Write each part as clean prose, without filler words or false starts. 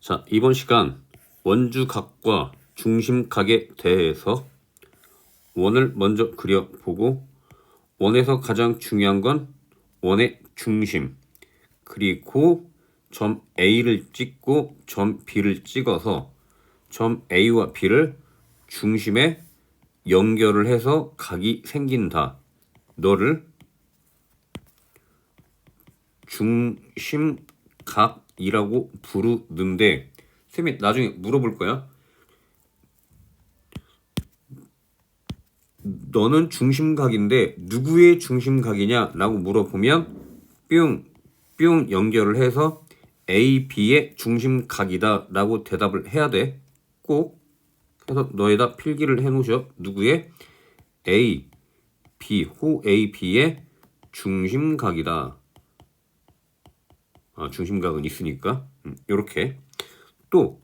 자, 이번 시간 원주각과 중심각에 대해서 원을 먼저 그려보고 원에서 가장 중요한 건 원의 중심, 그리고 점 A를 찍고 점 B를 찍어서 점 A와 B를 중심에 연결을 해서 각이 생긴다. 너를 중심각이라고 부르는데, 쌤이 나중에 물어볼 거야. 너는 중심각인데 누구의 중심각이냐 라고 물어보면 뿅 연결을 해서 A, B의 중심각이다 라고 대답을 해야 돼. 꼭 해서 너에다 필기를 해놓으셔. 누구의? A, B, 호 A, B의 중심각이다. 중심각은 있으니까 요렇게. 또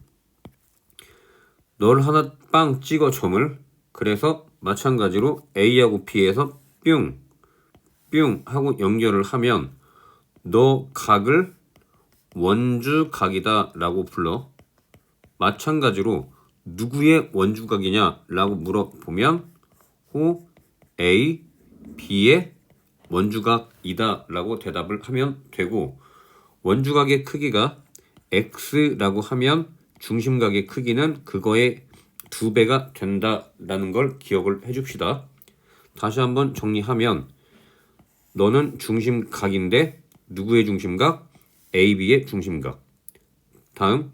널 하나 빵 찍어 점을. 그래서 마찬가지로 A하고 B에서 뿅 하고 연결을 하면 너 각을 원주각이다 라고 불러. 마찬가지로 누구의 원주각이냐 라고 물어보면 호 A, B의 원주각이다 라고 대답을 하면 되고, 원주각의 크기가 X라고 하면 중심각의 크기는 그거의 2배가 된다라는 걸 기억을 해줍시다. 다시 한번 정리하면 너는 중심각인데 누구의 중심각? AB의 중심각. 다음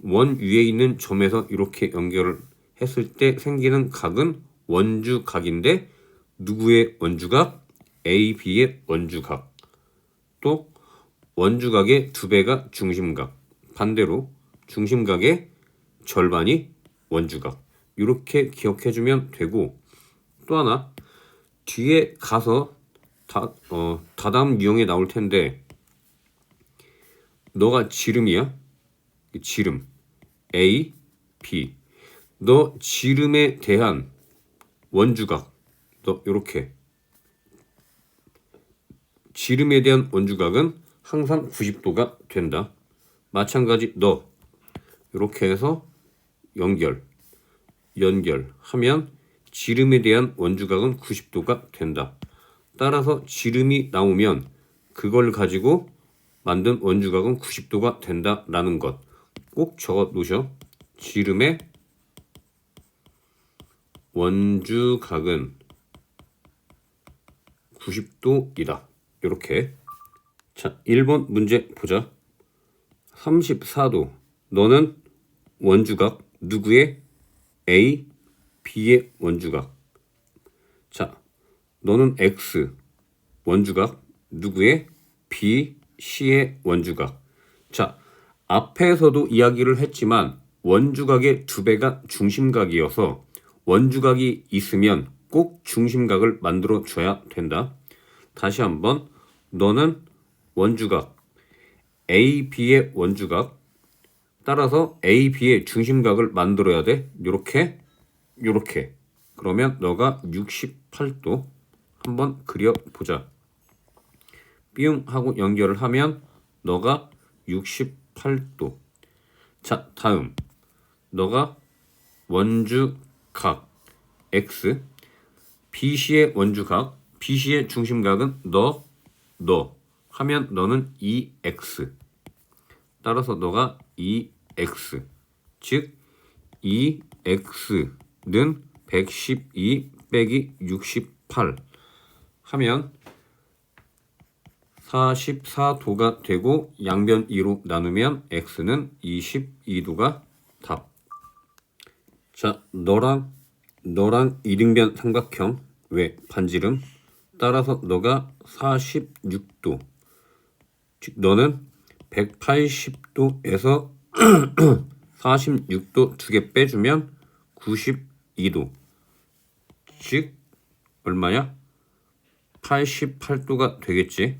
원 위에 있는 점에서 이렇게 연결을 했을 때 생기는 각은 원주각인데 누구의 원주각? AB의 원주각. 또 원주각의 2배가 중심각. 반대로 중심각의 절반이 원주각. 이렇게 기억해주면 되고, 또 하나 뒤에 가서 다다음 유형에 나올 텐데, 너가 지름이야. 지름 A, B. 너 지름에 대한 원주각. 너 이렇게 지름에 대한 원주각은 항상 90도가 된다. 마찬가지 너 이렇게 해서 연결하면 지름에 대한 원주각은 90도가 된다. 따라서 지름이 나오면 그걸 가지고 만든 원주각은 90도가 된다라는 것 꼭 적어 놓으셔. 지름의 원주각은 90도이다. 이렇게. 자, 1번 문제 보자. 34도. 너는 원주각 누구의? A, B의 원주각. 자, 너는 X 원주각 누구의? B, C의 원주각. 자, 앞에서도 이야기를 했지만 원주각의 2배가 중심각이어서 원주각이 있으면 꼭 중심각을 만들어 줘야 된다. 다시 한번, 너는 원주각 A, B의 원주각. 따라서 A, B의 중심각을 만들어야 돼. 요렇게. 그러면 너가 68도 한번 그려보자. 뿅 하고 연결을 하면 너가 68도. 자, 다음 너가 원주각 X, BC의 원주각, BC의 중심각은 너 하면 너는 2X. 따라서 너가 2X. 즉 2X는 112 빼기 68 하면 44도가 되고, 양변 2로 나누면 X는 22도가 답. 자, 너랑 이등변 삼각형 왜 반지름. 따라서 너가 46도. 즉 너는 180도에서 46도 2개 빼주면 92도. 즉 얼마냐? 88도가 되겠지.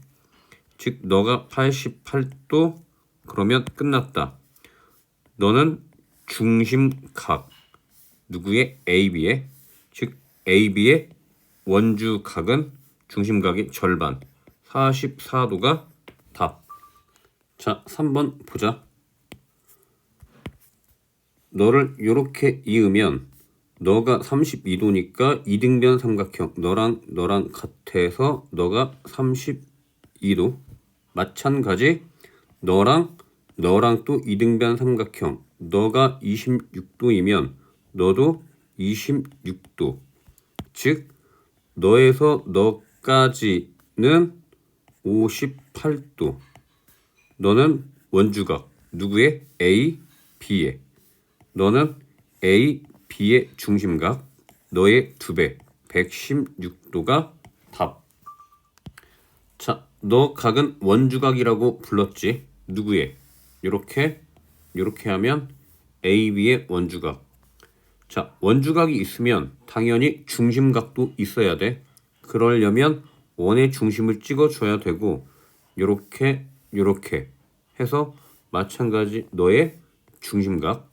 즉 너가 88도. 그러면 끝났다. 너는 중심각 누구의? AB의. 즉 AB의 원주각은 중심각의 절반 44도가 답. 자, 3번 보자. 너를 이렇게 이으면 너가 32도니까 이등변 삼각형 너랑 같아서 너가 32도. 마찬가지 너랑 또 이등변 삼각형 너가 26도이면 너도 26도. 즉 너에서 너까지는 58도. 너는 원주각 누구의? A, B의. 너는 A, B의 중심각 너의 2배 116도가 답. 자, 너 각은 원주각이라고 불렀지. 누구의? 이렇게 하면 A, B의 원주각. 자, 원주각이 있으면 당연히 중심각도 있어야 돼. 그러려면 원의 중심을 찍어줘야 되고 요렇게 해서 마찬가지 너의 중심각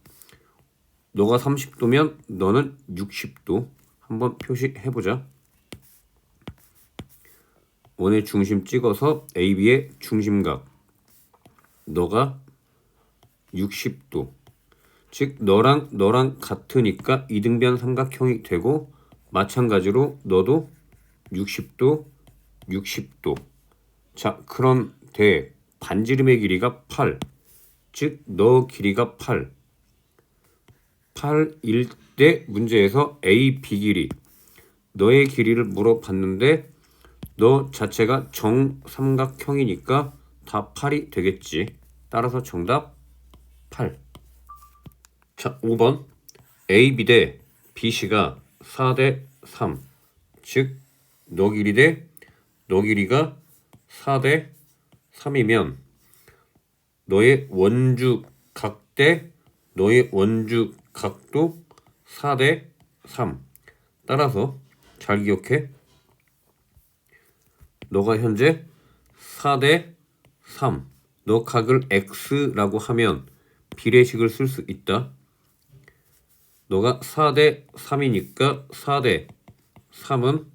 너가 30도면 너는 60도 한번 표시해보자. 원의 중심 찍어서 AB의 중심각 너가 60도. 즉 너랑 같으니까 이등변 삼각형이 되고 마찬가지로 너도 60도. 자, 그런데 반지름의 길이가 8. 즉 너 길이가 8일 때 문제에서 A, B 길이 너의 길이를 물어봤는데 너 자체가 정삼각형이니까 다 8이 되겠지. 따라서 정답 8. 자, 5번 AB 대 BC가 4대 3. 즉 너 길이 대 너 길이가 4대 3이면 너의 원주각 대 너의 원주각도 4대 3. 따라서 잘 기억해. 너가 현재 4대 3. 너 각을 X라고 하면 비례식을 쓸 수 있다. 너가 4대 3이니까 4대 3은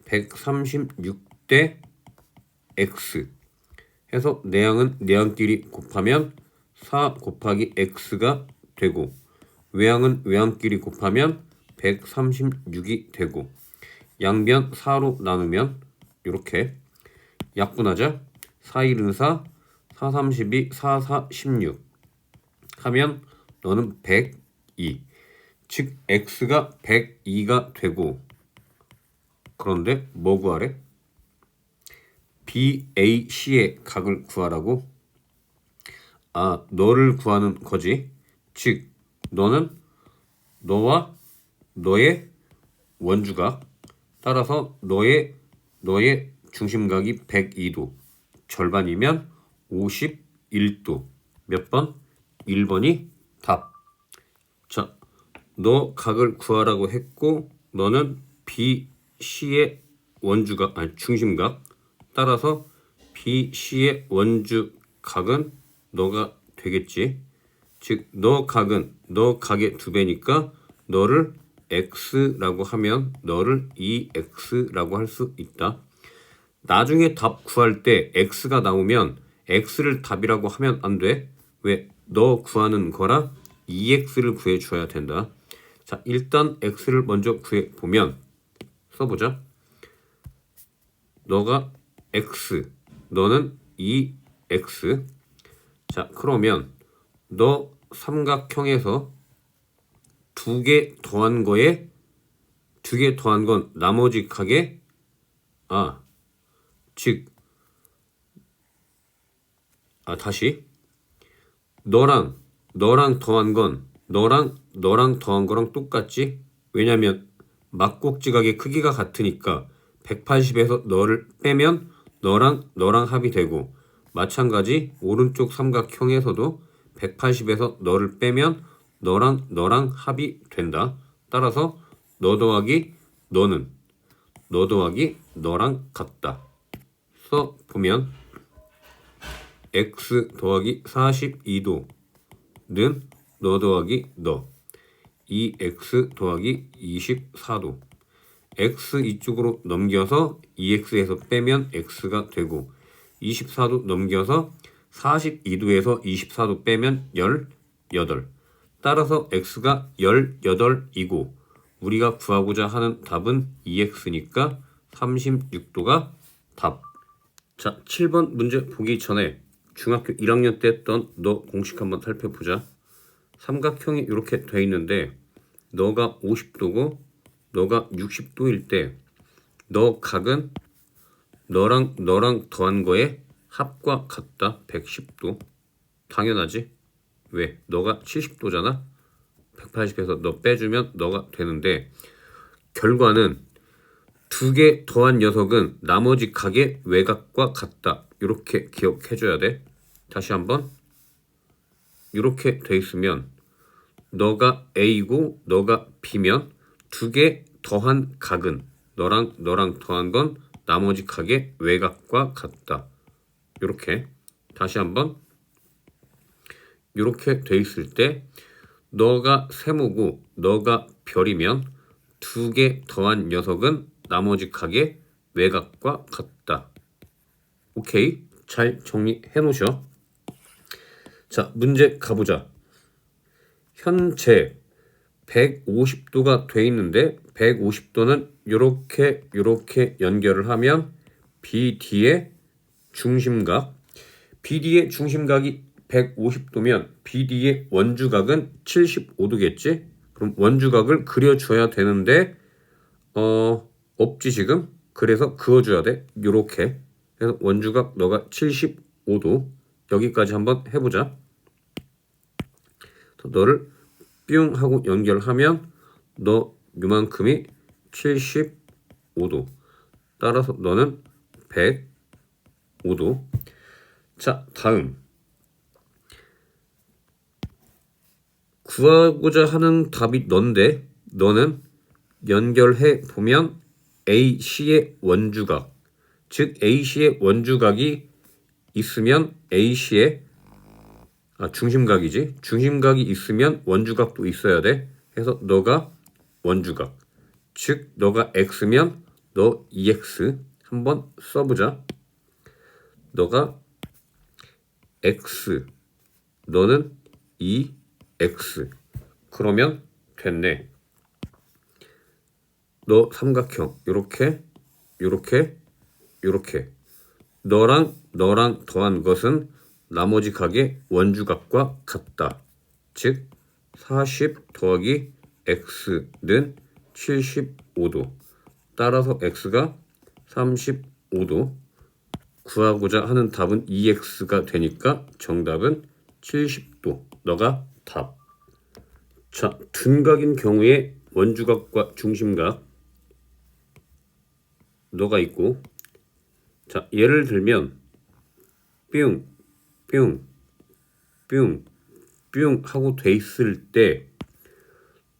136대 X 해서 내항은 내항끼리 곱하면 4 곱하기 X가 되고 외항은 외항끼리 곱하면 136이 되고 양변 4로 나누면 이렇게 약분하자. 4, 1은 4, 4, 32, 4, 4, 16 하면 너는 102. 즉 X가 102가 되고 그런데 뭐 구하래? BAC의 각을 구하라고? 아, 너를 구하는 거지. 즉 너는 너와 너의 원주각 따라서 너의 중심각이 102도 절반이면 51도. 몇 번? 1번이 답. 자, 너 각을 구하라고 했고 너는 BC의 원주각 중심각 따라서 BC의 원주각은 너가 되겠지. 즉 너 각은 너 각의 2배니까 너를 X라고 하면 너를 2X라고 할 수 있다. 나중에 답 구할 때 X가 나오면 X를 답이라고 하면 안 돼. 왜? 너 구하는 거라 2X를 구해줘야 된다. 자, 일단 X를 먼저 구해보면 써보자. 너가 X, 너는 2X. 자, 그러면 너 삼각형에서 2개 더한 거에 2개 더한 건 나머지 각에 다시 너랑 더한 건 너랑 더한 거랑 똑같지? 왜냐면 막꼭지각의 크기가 같으니까 180에서 너를 빼면 너랑 합이 되고 마찬가지 오른쪽 삼각형에서도 180에서 너를 빼면 너랑 합이 된다. 따라서 너 더하기 너는 너 더하기 너랑 같다. 써 보면 X 더하기 42도는 너 더하기 너 2X 더하기 24도. X 이쪽으로 넘겨서 2X에서 빼면 X가 되고 24도 넘겨서 42도에서 24도 빼면 18. 따라서 x가 18이고 우리가 구하고자 하는 답은 2x니까 36도가 답. 자, 7번 문제 보기 전에 중학교 1학년 때 했던 너 공식 한번 살펴보자. 삼각형이 이렇게 돼 있는데 너가 50도고 너가 60도일 때 너 각은 너랑 더한 거의 합과 같다. 110도. 당연하지. 왜? 너가 70도잖아. 180에서 너 빼주면 너가 되는데 결과는 두 개 더한 녀석은 나머지 각의 외곽과 같다. 이렇게 기억해줘야 돼. 다시 한번. 이렇게 돼 있으면 너가 A고 너가 B면 두 개 더한 각은 너랑 더한 건 나머지 각의 외곽과 같다. 이렇게. 다시 한번. 이렇게 돼 있을 때 너가 세모고 너가 별이면 두 개 더한 녀석은 나머지 각의 외곽과 같다. 오케이? 잘 정리해 놓으셔. 자, 문제 가보자. 현재 150도가 돼 있는데 150도는 요렇게 연결을 하면 BD의 중심각, BD의 중심각이 150도면 BD의 원주각은 75도겠지? 그럼 원주각을 그려줘야 되는데 없지 지금? 그래서 그어줘야 돼. 요렇게. 그래서 원주각 너가 75도. 여기까지 한번 해보자. 너를 뿅 하고 연결하면 너 요만큼이 75도. 따라서 너는 105도. 자, 다음. 구하고자 하는 답이 넌데 너는 연결해 보면 AC의 원주각, 즉 AC의 원주각이 있으면 AC의 중심각이지. 중심각이 있으면 원주각도 있어야 돼. 그래서 너가 원주각, 즉 너가 X면 너 2X 한번 써보자. 너가 X, 너는 2X. 그러면 됐네. 너 삼각형 요렇게 너랑 더한 것은 나머지 각의 원주각과 같다. 즉 40 더하기 x는 75도. 따라서 x가 35도. 구하고자 하는 답은 2x가 되니까 정답은 70도. 너가 답. 자, 둔각인 경우에 원주각과 중심각 너가 있고, 자, 예를 들면 뿅 하고 돼 있을 때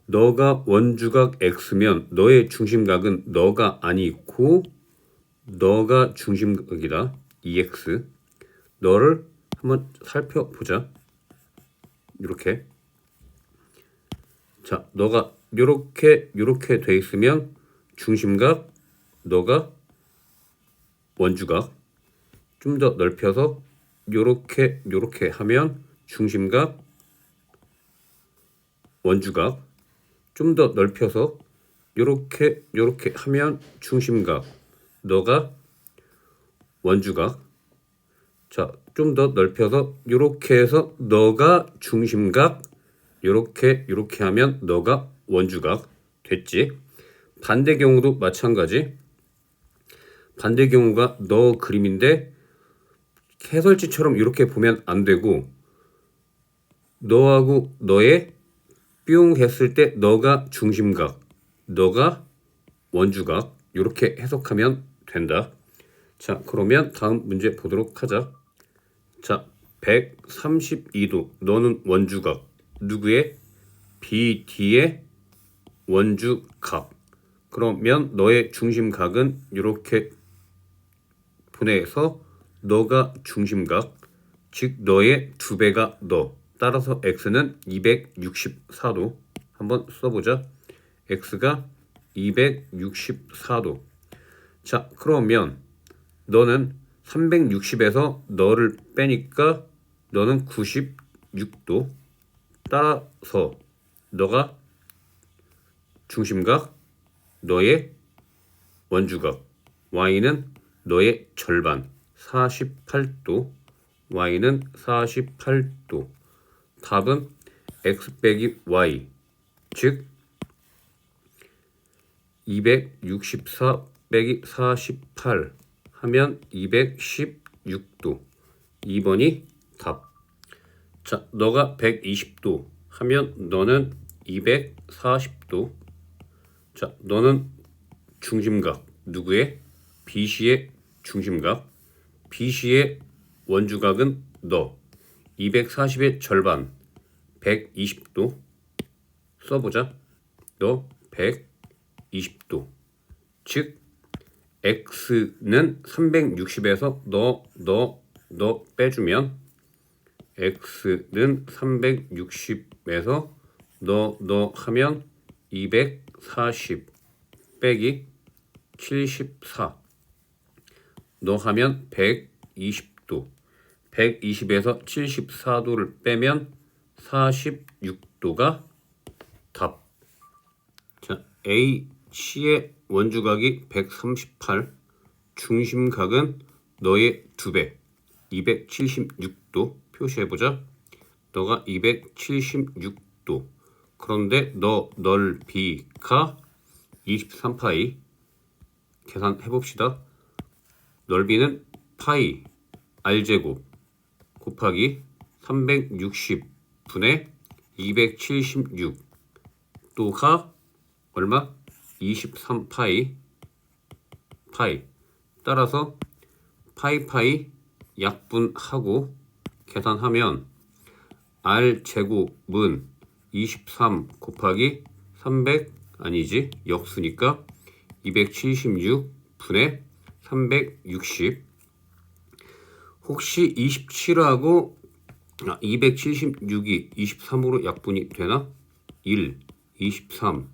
너가 원주각 x면 너의 중심각은 너가 아니고 너가 중심각이다. 2x. 너를 한번 살펴보자. 이렇게. 자, 너가 요렇게 돼 있으면 중심각, 너가 원주각. 좀 더 넓혀서 요렇게 하면 중심각, 원주각. 좀 더 넓혀서 요렇게 하면 중심각, 너가 원주각. 자, 좀 더 넓혀서 요렇게 해서 너가 중심각, 요렇게 하면 너가 원주각. 됐지? 반대 경우도 마찬가지. 반대 경우가 너 그림인데 해설지처럼 이렇게 보면 안 되고 너하고 너의 뿅 했을 때 너가 중심각, 너가 원주각 이렇게 해석하면 된다. 자, 그러면 다음 문제 보도록 하자. 자, 132도 너는 원주각. 누구의? BD의 원주각. 그러면 너의 중심각은 이렇게 보내서 너가 중심각, 즉 너의 2배가 너. 따라서 x는 264도. 한번 써보자. x가 264도. 자, 그러면 너는 360에서 너를 빼니까 너는 96도. 따라서 너가 중심각, 너의 원주각, y는 너의 절반 48도, y는 48도. 답은 x 빼기 y, 즉 264 빼기 48 하면 216도. 2번이 답. 자, 너가 120도 하면 너는 240도. 자, 너는 중심각, 누구의? BC의 중심각. BC의 원주각은 너. 240의 절반 120도. 써보자. 너 120도. 즉 x는 360에서 너 빼주면 x는 360에서 너 하면 240 빼기 74. 너 하면 120도. 120에서 74도를 빼면 46도가 답. 자, AC의 원주각이 138, 중심각은 너의 2배, 276도 표시해보자. 너가 276도. 그런데 너 넓이가 23파이. 계산해봅시다. 넓이는 파이 r제곱 곱하기 360분의 276도가 얼마? 23파이. 따라서 파이 약분하고 계산하면 r제곱은 23 곱하기 300 아니지, 역수니까 276분의 360. 혹시 27하고 276이 23으로 약분이 되나? 1, 23,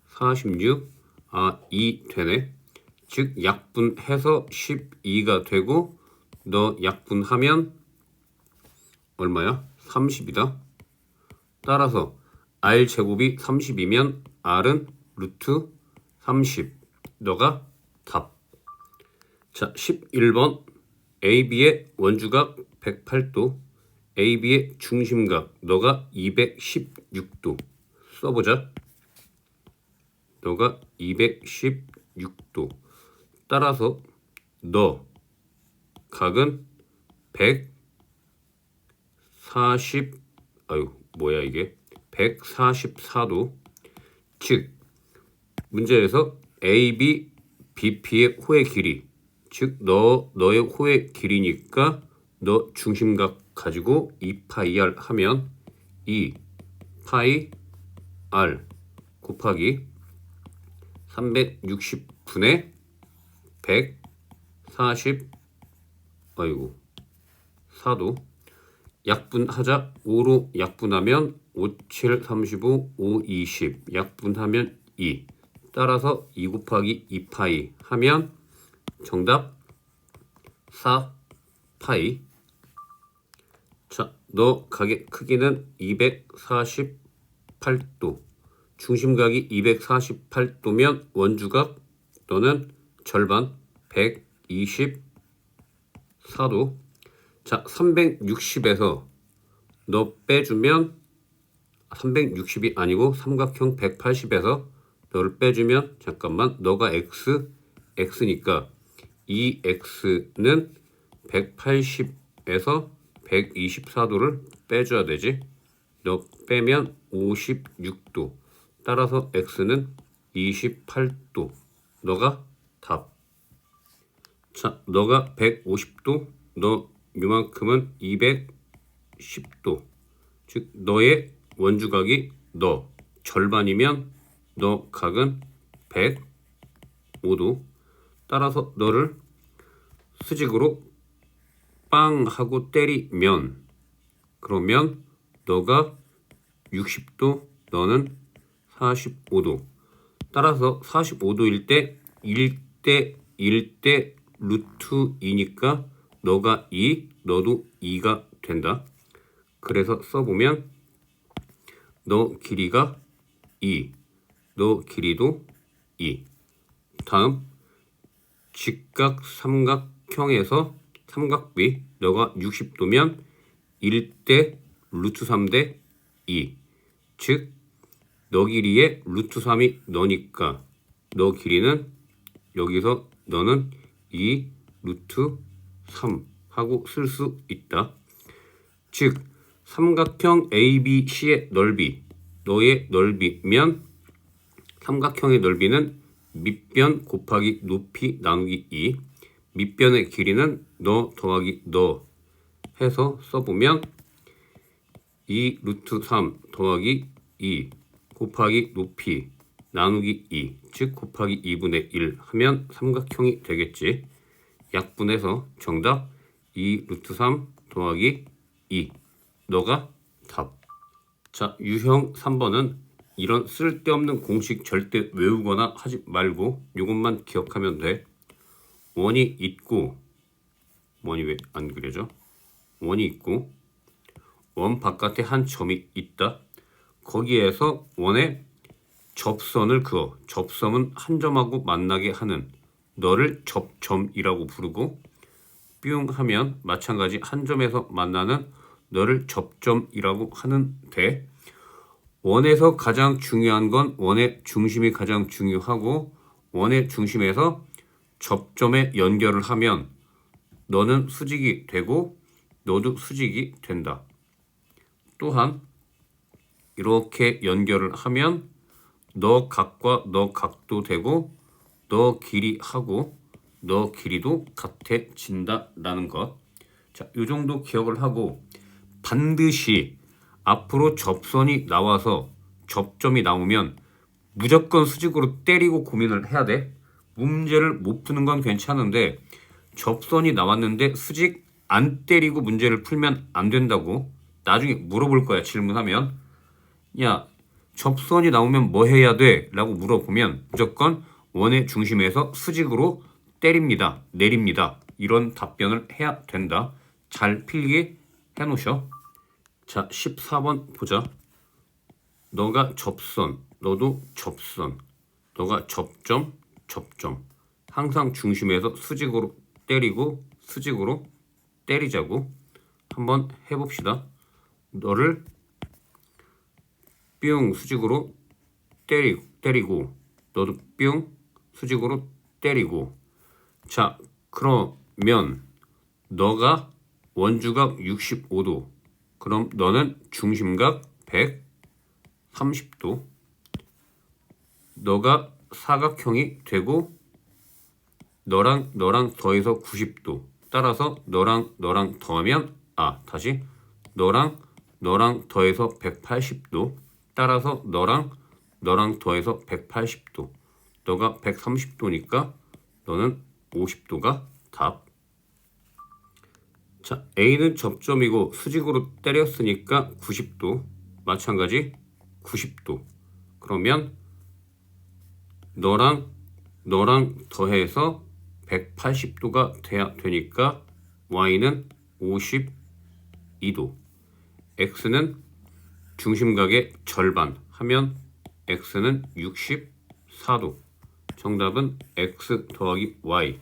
46, 2 되네. 즉 약분해서 12가 되고 너 약분하면 얼마야? 30이다. 따라서 r제곱이 30이면 r은 루트 30. 너가 답. 자, 11번. AB의 원주각 108도, AB의 중심각 너가 216도. 써보자. 너가 216도. 따라서 너 각은 140, 뭐야 이게, 144도. 즉 문제에서 AB, BP의 호의 길이, 즉 너의 호의 길이니까 너 중심각 가지고 2파이 r 하면 2파이 r 곱하기 360분의 140 4도. 약분하자. 5로 약분하면 5, 7, 35, 5, 20 약분하면 2. 따라서 2 곱하기 2파이 하면 정답 4파이. 자, 너 각의 크기는 248도. 중심각이 248도면 원주각 너는 절반 124도. 자, 360에서 너 빼주면 360이 아니고 삼각형 180에서 너를 빼주면 잠깐만, 너가 x니까 이 x는 180에서 124도를 빼줘야 되지. 너 빼면 56도. 따라서 x는 28도. 너가 답. 자, 너가 150도, 너 요만큼은 210도. 즉 너의 원주각이 너 절반이면 너 각은 105도. 따라서 너를 수직으로 빵 하고 때리면, 그러면 너가 60도, 너는 45도. 따라서 45도일 때 1대 루트 2니까 너가 2, 너도 2가 된다. 그래서 써보면 너 길이가 2. 너 길이도 2. 다음 직각 삼각형에서 삼각비 너가 60도면 1대 루트 3대 2. 즉 너 길이의 루트 3이 너니까 너 길이는 여기서 너는 2 루트 3 하고 쓸 수 있다. 즉 삼각형 ABC의 넓이 너의 넓이면 삼각형의 넓이는 밑변 곱하기 높이 나누기 2. 밑변의 길이는 너 더하기 너 해서 써보면 2 루트 3 더하기 2 곱하기 높이 나누기 2, 즉 곱하기 2분의 1 하면 삼각형이 되겠지. 약분해서 정답 2 루트 3 더하기 2. 너가 답. 자, 유형 3번은 이런 쓸데없는 공식 절대 외우거나 하지 말고 이것만 기억하면 돼. 원이 있고, 원이 왜 안 그려져? 원이 있고 원 바깥에 한 점이 있다. 거기에서 원의 접선을 그어. 접선은 한 점하고 만나게 하는 너를 접점이라고 부르고 뿅 하면 마찬가지 한 점에서 만나는 너를 접점이라고 하는데 원에서 가장 중요한 건 원의 중심이 가장 중요하고 원의 중심에서 접점에 연결을 하면 너는 수직이 되고 너도 수직이 된다. 또한 이렇게 연결을 하면 너 각과 너 각도 되고 너 길이하고 너 길이도 같아진다라는 것. 자, 이 정도 기억을 하고 반드시 앞으로 접선이 나와서 접점이 나오면 무조건 수직으로 때리고 고민을 해야 돼. 문제를 못 푸는 건 괜찮은데 접선이 나왔는데 수직 안 때리고 문제를 풀면 안 된다고 나중에 물어볼 거야. 질문하면 야 접선이 나오면 뭐 해야 돼? 라고 물어보면 무조건 원의 중심에서 수직으로 때립니다. 내립니다. 이런 답변을 해야 된다. 잘 필기 해놓으셔. 자, 14번 보자. 너가 접선, 너도 접선. 너가 접점, 접점. 항상 중심에서 수직으로 때리고 수직으로 때리자고. 한번 해봅시다. 너를 뿅 수직으로 때리고 너도 뿅 수직으로 때리고. 자, 그러면 너가 원주각 65도 그럼 너는 중심각 130도 너가 사각형이 되고 너랑 더해서 90도 따라서 너랑 더하면 다시 너랑 더해서 180도 따라서 너랑 더해서 180도 너가 130도니까 너는 50도가 답. 자, A는 접점이고 수직으로 때렸으니까 90도 마찬가지 90도 그러면 너랑 더해서 180도가 돼야 되니까 Y는 52도 X는 중심각의 절반 하면 X는 64도 정답은 X 더하기 Y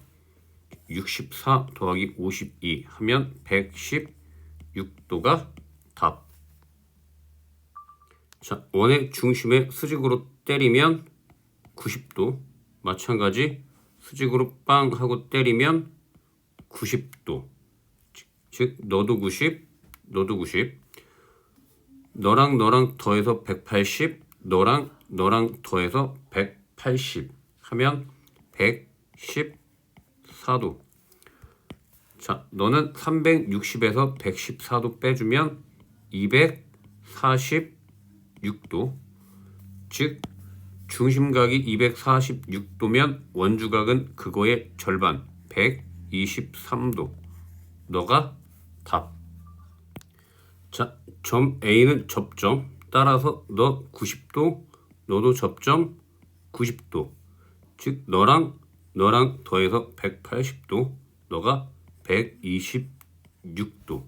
64 더하기 52 하면 116도가 답. 자, 원의 중심에 수직으로 때리면 90도 마찬가지 수직으로 빵 하고 때리면 90도 즉 너도 90 너도 90 너랑 더해서 180 너랑 더해서 180 하면 114도. 자, 너는 360에서 114도 빼주면 246도. 즉 중심각이 246도면 원주각은 그거의 절반 123도. 너가 답. 자, 점 A는 접점 따라서 너 90도 너도 접점 90도 즉 너랑 더해서 180도 너가 126도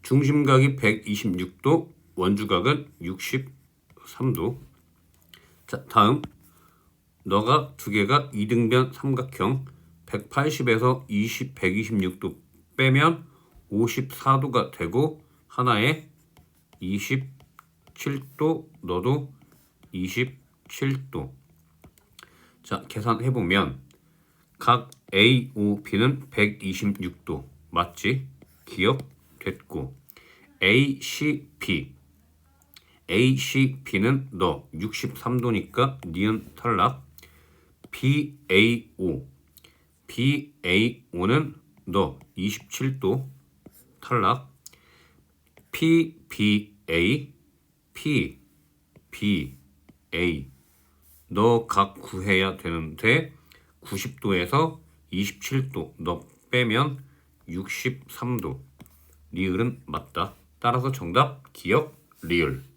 중심각이 126도 원주각은 63도. 자, 다음 너가 두 개가 이등변 삼각형 180에서 126도 빼면 54도가 되고 하나에 27도, 너도 27도. 자, 계산해보면 각 AOB는 126도 맞지? 기억됐고 ACB는 너 63도니까 니은 탈락. BAO는 너 27도 탈락. PBA 너 각 구해야 되는데 90도에서 27도 너 빼면 63도. 리을은 맞다. 따라서 정답 기억 리을.